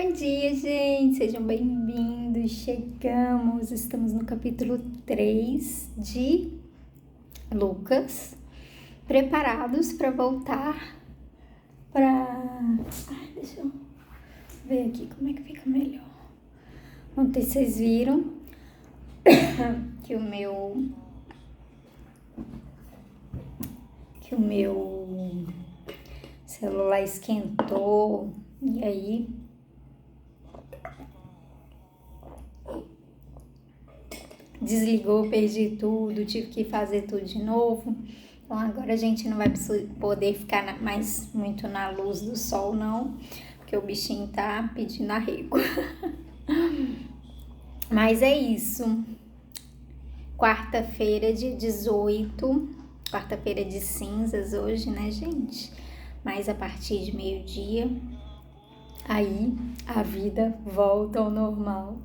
Bom dia, gente! Sejam bem-vindos! Estamos no capítulo 3 de Lucas, preparados para voltar para... deixa eu ver aqui como é que fica melhor. Ontem vocês viram que o meu celular esquentou e aí desligou, perdi tudo, tive que fazer tudo de novo. Então agora a gente não vai poder ficar mais muito na luz do sol não, porque o bichinho tá pedindo arrego. Mas é isso. Quarta-feira, dia 18, quarta-feira de cinzas hoje, né, gente? Mas a partir de meio-dia, aí a vida volta ao normal.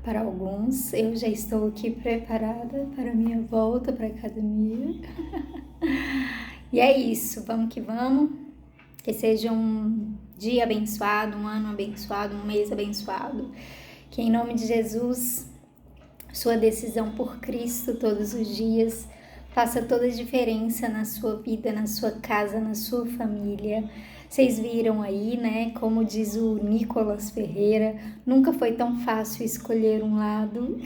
Para alguns, eu já estou aqui preparada para a minha volta para a academia. E é isso, vamos que vamos. Que seja um dia abençoado, um ano abençoado, um mês abençoado. Que em nome de Jesus, sua decisão por Cristo todos os dias faça toda a diferença na sua vida, na sua casa, na sua família. Vocês viram aí, né, como diz o Nicolas Ferreira, nunca foi tão fácil escolher um lado,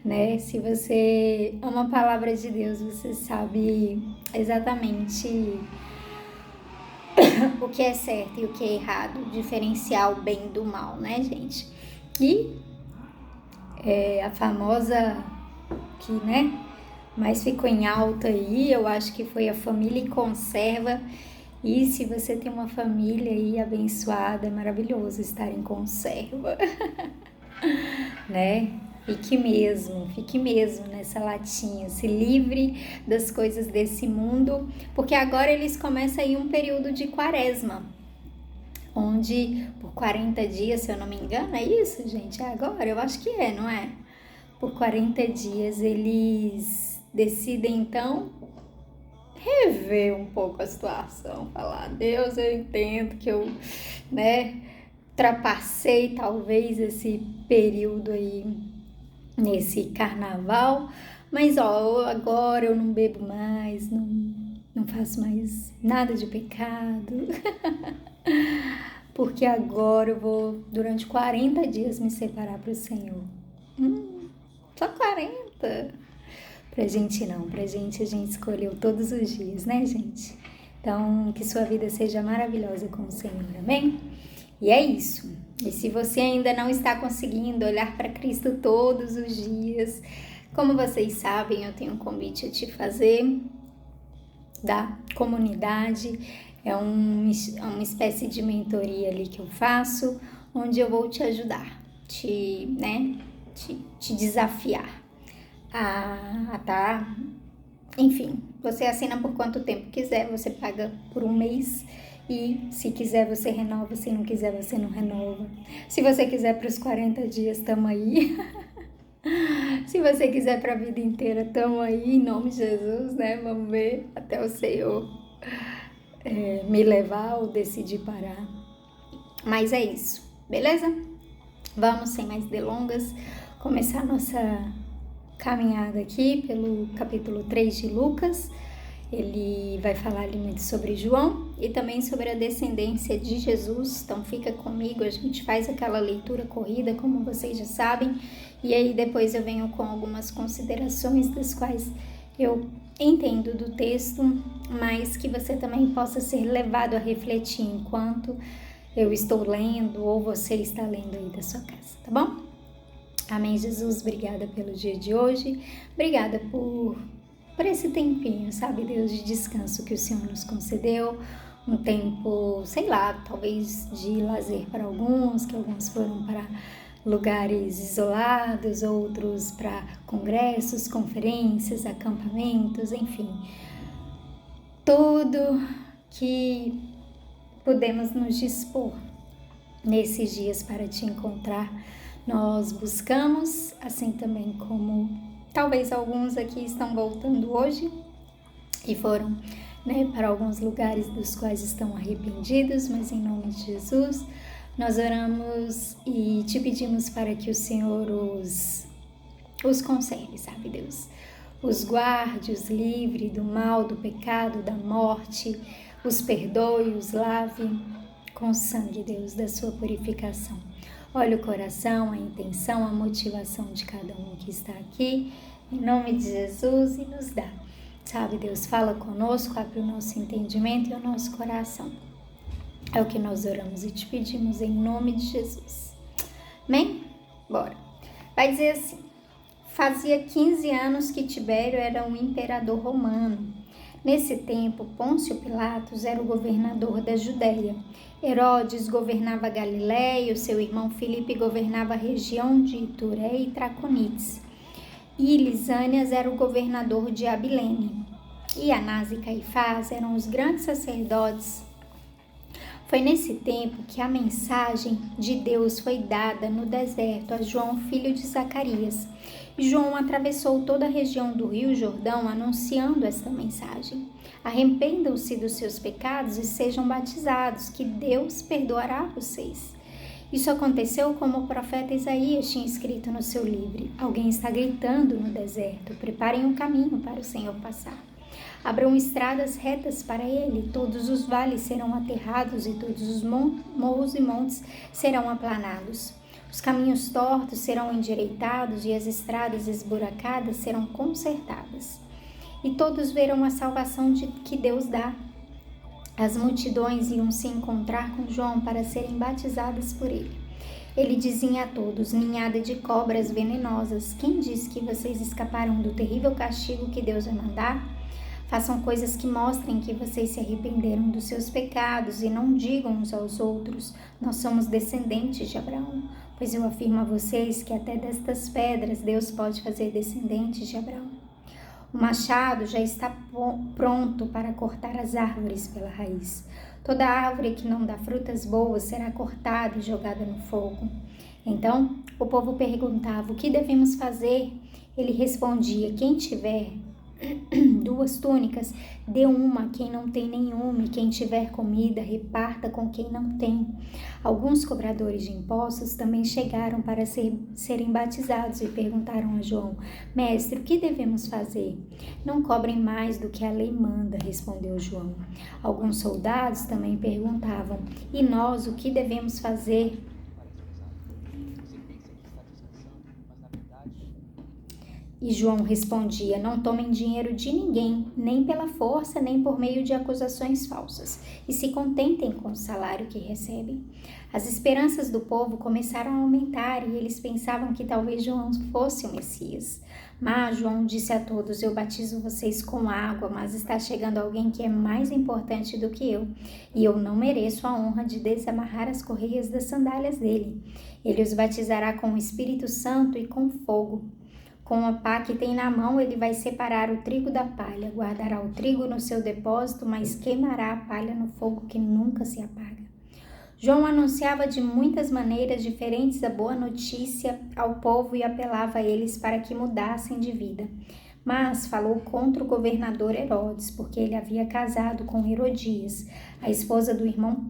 né? Se você ama a palavra de Deus, você sabe exatamente o que é certo e o que é errado, diferenciar o bem do mal, né, gente? E a famosa que, né, mas ficou em alta aí, eu acho que foi a família em conserva. E se você tem uma família aí abençoada, é maravilhoso estar em conserva, né? Fique mesmo nessa latinha, se livre das coisas desse mundo, porque agora eles começam aí um período de quaresma, onde por 40 dias, se eu não me engano, é isso, gente? É agora? Eu acho que é, não é? Por 40 dias eles decidem, então, rever um pouco a situação, falar, Deus, eu entendo que eu, né, ultrapassei talvez esse período aí, nesse carnaval, mas ó, agora eu não bebo mais, não faço mais nada de pecado, porque agora eu vou, durante 40 dias, me separar para o Senhor. Só 40? Pra gente não, pra gente a gente escolheu todos os dias, né, gente? Então, que sua vida seja maravilhosa com o Senhor, amém? E é isso. E se você ainda não está conseguindo olhar para Cristo todos os dias, como vocês sabem, eu tenho um convite a te fazer da comunidade. É uma espécie de mentoria ali que eu faço, onde eu vou te ajudar, te desafiar. Tá? Enfim, você assina por quanto tempo quiser, você paga por um mês e se quiser você renova, se não quiser você não renova. Se você quiser para os 40 dias, tamo aí. Se você quiser para a vida inteira, tamo aí, em nome de Jesus, né? Vamos ver até o Senhor me levar ou decidir parar. Mas é isso, beleza? Vamos, sem mais delongas, começar a nossa caminhada aqui pelo capítulo 3 de Lucas. Ele vai falar ali muito sobre João e também sobre a descendência de Jesus. Então fica comigo, a gente faz aquela leitura corrida, como vocês já sabem, e aí depois eu venho com algumas considerações das quais eu entendo do texto, mas que você também possa ser levado a refletir enquanto eu estou lendo ou você está lendo aí da sua casa, tá bom? Amém, Jesus, obrigada pelo dia de hoje, obrigada por esse tempinho, sabe, Deus, de descanso que o Senhor nos concedeu, um tempo, sei lá, talvez de lazer para alguns, que alguns foram para lugares isolados, outros para congressos, conferências, acampamentos, enfim, tudo que pudemos nos dispor nesses dias para te encontrar. Nós buscamos, assim também como talvez alguns aqui estão voltando hoje e foram, né, para alguns lugares dos quais estão arrependidos, mas em nome de Jesus, Nós oramos e te pedimos para que o Senhor os conserve, sabe, Deus? Os guarde, os livre do mal, do pecado, da morte, os perdoe, os lave com o sangue, Deus, da sua purificação. Olha o coração, a intenção, a motivação de cada um que está aqui, em nome de Jesus, e nos dá. Sabe, Deus, fala conosco, abre o nosso entendimento e o nosso coração. É o que nós oramos e te pedimos em nome de Jesus. Amém? Bora. Vai dizer assim: fazia 15 anos que Tibério era um imperador romano. Nesse tempo, Pôncio Pilatos era o governador da Judéia. Herodes governava Galiléia, o seu irmão Filipe governava a região de Ituré e Traconites. E Lisânias era o governador de Abilene. E Anás e Caifás eram os grandes sacerdotes. Foi nesse tempo que a mensagem de Deus foi dada no deserto a João, filho de Zacarias. E João atravessou toda a região do Rio Jordão anunciando esta mensagem. Arrependam-se dos seus pecados e sejam batizados, que Deus perdoará vocês. Isso aconteceu como o profeta Isaías tinha escrito no seu livro. Alguém está gritando no deserto: preparem um caminho para o Senhor passar. Abram estradas retas para ele, todos os vales serão aterrados e todos os morros e montes serão aplanados. Os caminhos tortos serão endireitados e as estradas esburacadas serão consertadas. E todos verão a salvação que Deus dá. As multidões iam se encontrar com João para serem batizadas por ele. Ele dizia a todos: ninhada de cobras venenosas, quem diz que vocês escaparam do terrível castigo que Deus vai mandar? Façam coisas que mostrem que vocês se arrependeram dos seus pecados e não digam uns aos outros: nós somos descendentes de Abraão. Pois eu afirmo a vocês que até destas pedras Deus pode fazer descendentes de Abraão. O machado já está pronto para cortar as árvores pela raiz. Toda árvore que não dá frutas boas será cortada e jogada no fogo. Então o povo perguntava: o que devemos fazer? Ele respondia: quem tiver 2 túnicas, dê uma a quem não tem nenhuma, e quem tiver comida, reparta com quem não tem. Alguns cobradores de impostos também chegaram para serem batizados e perguntaram a João: mestre, o que devemos fazer? Não cobrem mais do que a lei manda, respondeu João. Alguns soldados também perguntavam: e nós, o que devemos fazer? E João respondia: não tomem dinheiro de ninguém, nem pela força, nem por meio de acusações falsas, e se contentem com o salário que recebem. As esperanças do povo começaram a aumentar e eles pensavam que talvez João fosse o Messias. Mas João disse a todos: eu batizo vocês com água, mas está chegando alguém que é mais importante do que eu, e eu não mereço a honra de desamarrar as correias das sandálias dele. Ele os batizará com o Espírito Santo e com fogo. Com a pá que tem na mão, ele vai separar o trigo da palha, guardará o trigo no seu depósito, mas queimará a palha no fogo que nunca se apaga. João anunciava de muitas maneiras diferentes a boa notícia ao povo e apelava a eles para que mudassem de vida. Mas falou contra o governador Herodes, porque ele havia casado com Herodias, a esposa do irmão do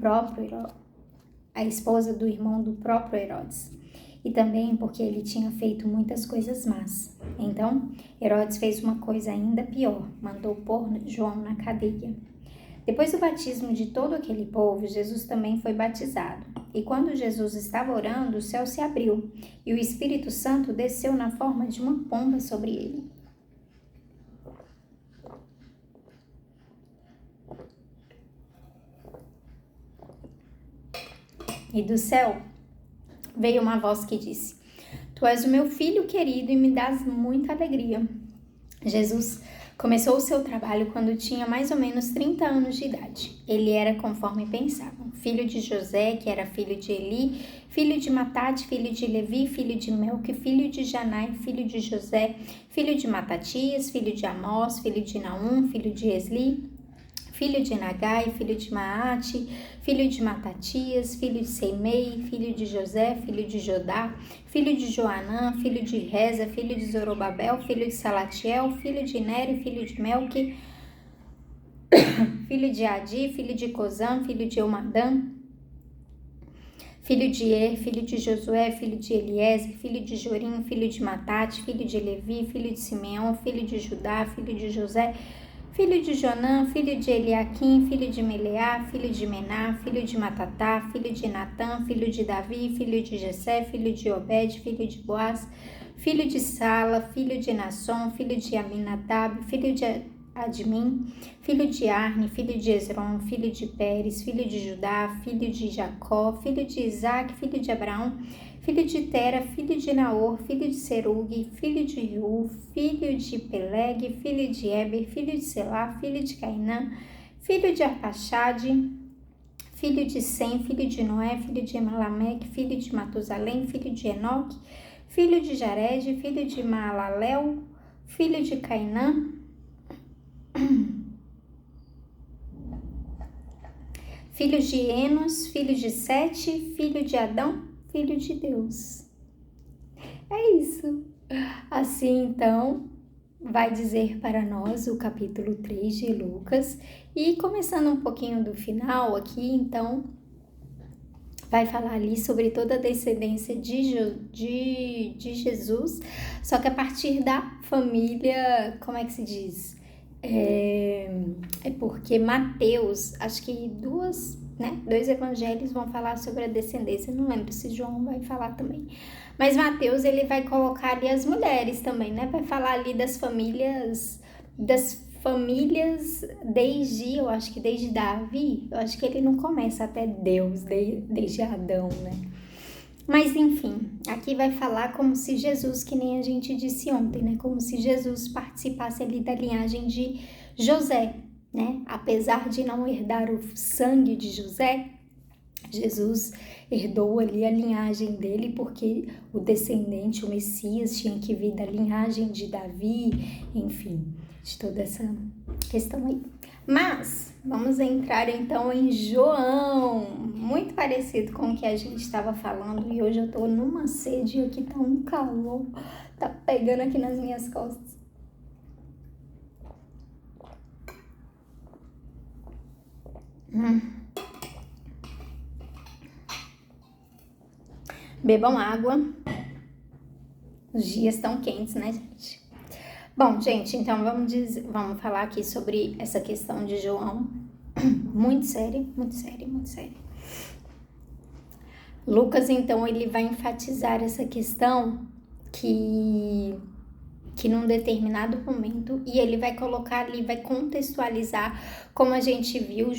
próprio Herodes. E também porque ele tinha feito muitas coisas más. Então, Herodes fez uma coisa ainda pior, mandou pôr João na cadeia. Depois do batismo de todo aquele povo, Jesus também foi batizado. E quando Jesus estava orando, o céu se abriu, e o Espírito Santo desceu na forma de uma pomba sobre ele. E do céu veio uma voz que disse: tu és o meu filho querido e me dás muita alegria. Jesus começou o seu trabalho quando tinha mais ou menos 30 anos de idade. Ele era conforme pensavam: filho de José, que era filho de Eli, filho de Matate, filho de Levi, filho de Melque, filho de Janai, filho de José, filho de Matatias, filho de Amós, filho de Naum, filho de Esli, filho de Nagai, filho de Maate, filho de Matatias, filho de Seimei, filho de José, filho de Jodá, filho de Joanã, filho de Reza, filho de Zorobabel, filho de Salatiel, filho de Neri, filho de Melque, filho de Adi, filho de Cozã, filho de Eumadã, filho de Er, filho de Josué, filho de Eliezer, filho de Jorim, filho de Matate, filho de Levi, filho de Simeão, filho de Judá, filho de José, filho de Jonã, filho de Eliaquim, filho de Meleá, filho de Mená, filho de Matatá, filho de Natã, filho de Davi, filho de Jessé, filho de Obed, filho de Boaz, filho de Sala, filho de Nasson, filho de Aminadab, filho de Admin, filho de Arne, filho de Esrom, filho de Pérez, filho de Judá, filho de Jacó, filho de Isaac, filho de Abraão, filho de Tera, filho de Naor, filho de Serugue, filho de Reu, filho de Peleg, filho de Eber, filho de Selá, filho de Cainã, filho de Arpaxade, filho de Sem, filho de Noé, filho de Elameque, filho de Matusalém, filho de Enoque, filho de Jared, filho de Maalalel, filho de Cainã, filho de Enos, filho de Sete, filho de Adão, filho de Deus. É isso. Assim, então, vai dizer para nós o capítulo 3 de Lucas. E começando um pouquinho do final aqui, então, vai falar ali sobre toda a descendência de Jesus, só que a partir da família, como é que se diz? É porque Mateus, acho que dois evangelhos vão falar sobre a descendência, não lembro se João vai falar também, mas Mateus ele vai colocar ali as mulheres também, né? Vai falar ali das famílias desde, eu acho que desde Davi, eu acho que ele não começa até Deus, desde Adão, né? Mas enfim, aqui vai falar como se Jesus, que nem a gente disse ontem, né? Como se Jesus participasse ali da linhagem de José, né? Apesar de não herdar o sangue de José, Jesus herdou ali a linhagem dele, porque o descendente, o Messias, tinha que vir da linhagem de Davi, enfim, de toda essa questão aí. Mas vamos entrar então em João, muito parecido com o que a gente estava falando, e hoje eu tô numa sede aqui, tá um calor, tá pegando aqui nas minhas costas. Bebam água, os dias estão quentes, né, gente? Bom, gente, então vamos falar aqui sobre essa questão de João, muito séria, muito séria, muito séria. Lucas, então, ele vai enfatizar essa questão que num determinado momento, e ele vai colocar ali, vai contextualizar, como a gente viu,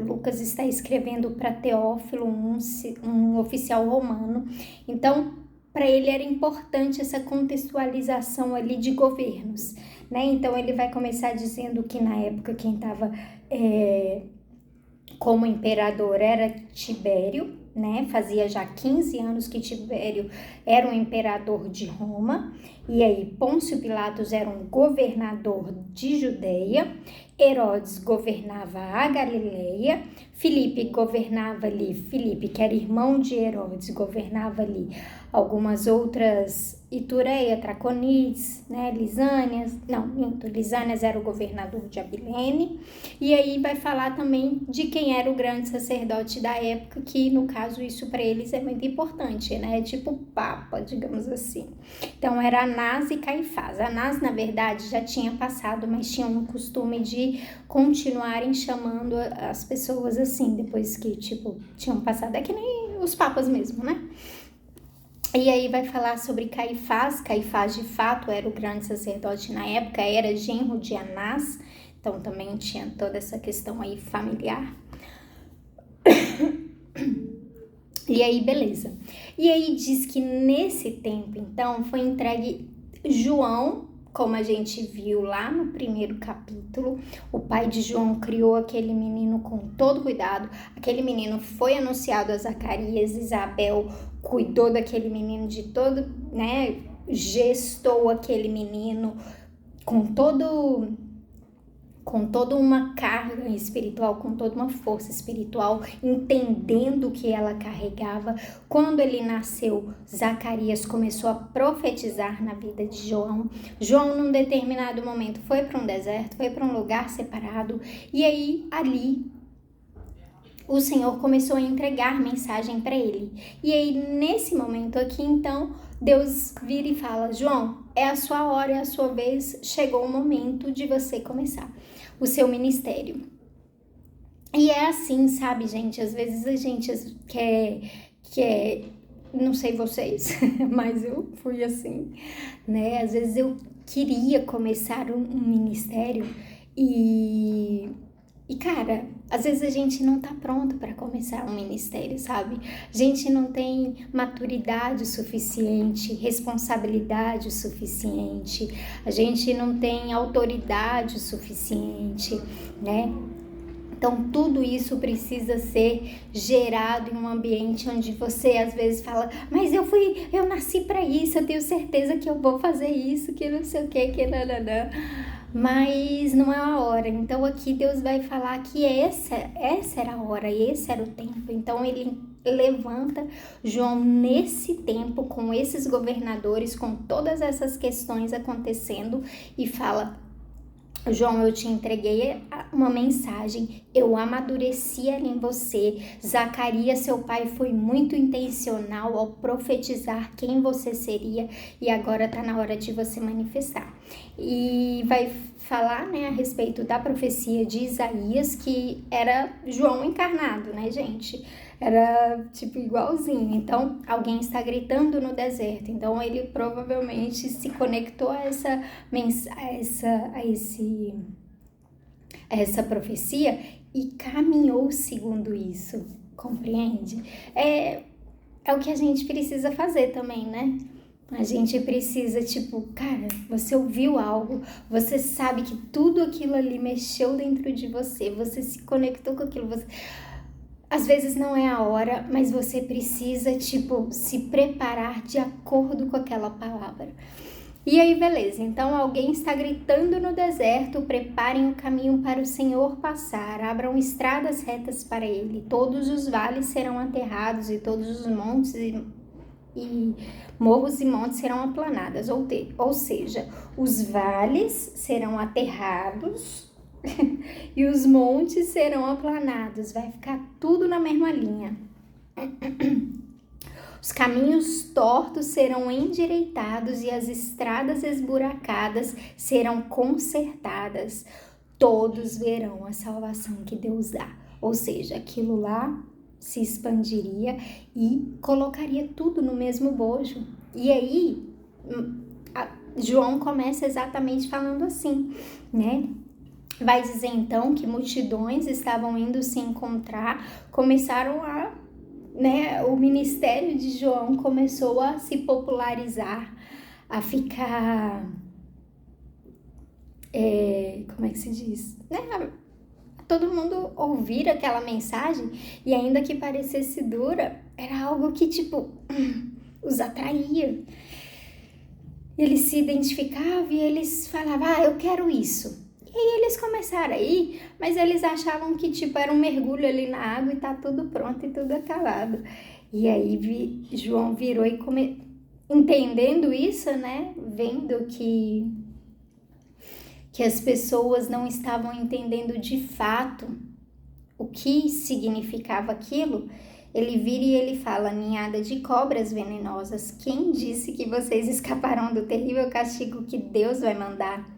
Lucas está escrevendo para Teófilo, um oficial romano, então para ele era importante essa contextualização ali de governos, né? Então ele vai começar dizendo que na época quem estava como imperador era Tibério, né? Fazia já 15 anos que Tibério era um imperador de Roma, e aí Pôncio Pilatos era um governador de Judeia, Herodes governava a Galileia, Filipe governava ali, Filipe, que era irmão de Herodes, governava ali algumas outras, Itureia, Traconides, né, Lisânias era o governador de Abilene, e aí vai falar também de quem era o grande sacerdote da época, que no caso isso para eles é muito importante, né, tipo papa, digamos assim. Então era Anás e Caifás. Anás, na verdade, já tinha passado, mas tinha um costume de continuarem chamando as pessoas assim, depois que, tinham passado, é que nem os papas mesmo, né? E aí vai falar sobre Caifás. Caifás, de fato, era o grande sacerdote na época, era genro de Anás, então também tinha toda essa questão aí familiar. E aí, beleza. E aí diz que nesse tempo, então, foi entregue João, como a gente viu lá no primeiro capítulo. O pai de João criou aquele menino com todo cuidado. Aquele menino foi anunciado a Zacarias. Isabel cuidou daquele menino de todo, né? Gestou aquele menino com toda uma carga espiritual, com toda uma força espiritual, entendendo o que ela carregava. Quando ele nasceu, Zacarias começou a profetizar na vida de João. João, num determinado momento, foi para um deserto, foi para um lugar separado, e aí, ali, o Senhor começou a entregar mensagem para ele. E aí, nesse momento aqui, então, Deus vira e fala: João, é a sua hora, é a sua vez, chegou o momento de você começar o seu ministério. E é assim, sabe, gente? Às vezes a gente quer, não sei vocês, mas eu fui assim, né? Às vezes eu queria começar um ministério e cara, às vezes a gente não tá pronto para começar um ministério, sabe? A gente não tem maturidade suficiente, responsabilidade suficiente, a gente não tem autoridade suficiente, né? Então, tudo isso precisa ser gerado em um ambiente onde você, às vezes, fala: mas eu nasci para isso, eu tenho certeza que eu vou fazer isso, que não sei o que nananã. Mas não é a hora. Então, aqui Deus vai falar que essa era a hora, esse era o tempo. Então, ele levanta João nesse tempo, com esses governadores, com todas essas questões acontecendo, e fala: João, eu te entreguei uma mensagem, eu amadureci ela em você. Zacarias, seu pai, foi muito intencional ao profetizar quem você seria, e agora tá na hora de você manifestar. E vai falar, né, a respeito da profecia de Isaías, que era João encarnado, né, gente? Era tipo igualzinho. Então, alguém está gritando no deserto. Então, ele provavelmente se conectou a essa profecia e caminhou segundo isso. Compreende? É o que a gente precisa fazer também, né? A gente precisa, tipo, cara, você ouviu algo, você sabe que tudo aquilo ali mexeu dentro de você, você se conectou com aquilo, às vezes não é a hora, mas você precisa, tipo, se preparar de acordo com aquela palavra. E aí, beleza, então alguém está gritando no deserto: preparem o caminho para o Senhor passar, abram estradas retas para ele, todos os vales serão aterrados e todos os montes e morros e montes serão aplanados, ou seja, os vales serão aterrados e os montes serão aplanados, vai ficar tudo na mesma linha. Os caminhos tortos serão endireitados e as estradas esburacadas serão consertadas. Todos verão a salvação que Deus dá. Ou seja, aquilo lá se expandiria e colocaria tudo no mesmo bojo. E aí, João começa exatamente falando assim, né? Vai dizer então que multidões estavam indo se encontrar, começaram a, né, o ministério de João começou a se popularizar, a ficar, como é que se diz, né? Todo mundo ouvir aquela mensagem, e ainda que parecesse dura, era algo que, tipo, os atraía. Eles se identificavam e eles falavam: eu quero isso. E aí eles começaram a ir, mas eles achavam que, tipo, era um mergulho ali na água e tá tudo pronto e tudo acabado. E aí João virou e entendendo isso, né, vendo que as pessoas não estavam entendendo de fato o que significava aquilo, ele vira e ele fala: ninhada de cobras venenosas, quem disse que vocês escaparão do terrível castigo que Deus vai mandar?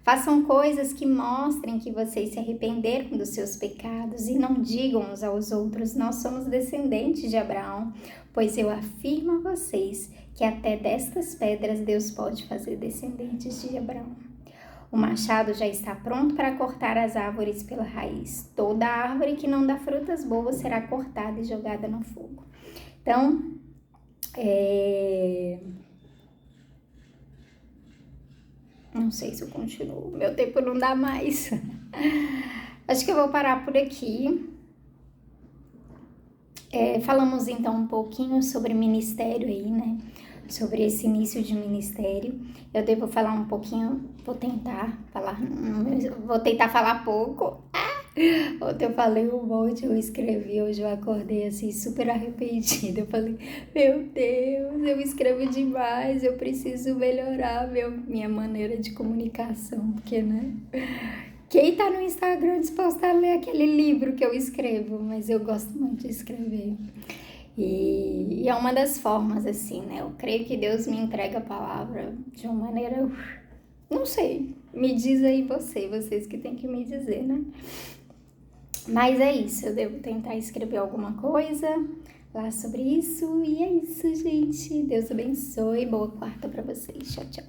Façam coisas que mostrem que vocês se arrependeram dos seus pecados e não digam uns aos outros: nós somos descendentes de Abraão, pois eu afirmo a vocês que até destas pedras Deus pode fazer descendentes de Abraão. O machado já está pronto para cortar as árvores pela raiz. Toda árvore que não dá frutas boas será cortada e jogada no fogo. Então, não sei se eu continuo, meu tempo não dá mais. Acho que eu vou parar por aqui. Falamos então um pouquinho sobre ministério aí, né? Sobre esse início de ministério. Eu devo falar um pouquinho, vou tentar falar pouco. Ontem eu falei um monte, eu escrevi, hoje eu acordei assim super arrependida. Eu falei: meu Deus, eu escrevo demais, eu preciso melhorar minha maneira de comunicação, porque, né, Quem tá no Instagram disposto a ler aquele livro que eu escrevo? Mas eu gosto muito de escrever. E é uma das formas, assim, né? Eu creio que Deus me entrega a palavra de uma maneira... Não sei. Me diz aí vocês que tem que me dizer, né? Mas é isso. Eu devo tentar escrever alguma coisa lá sobre isso. E é isso, gente. Deus abençoe. Boa quarta pra vocês. Tchau, tchau.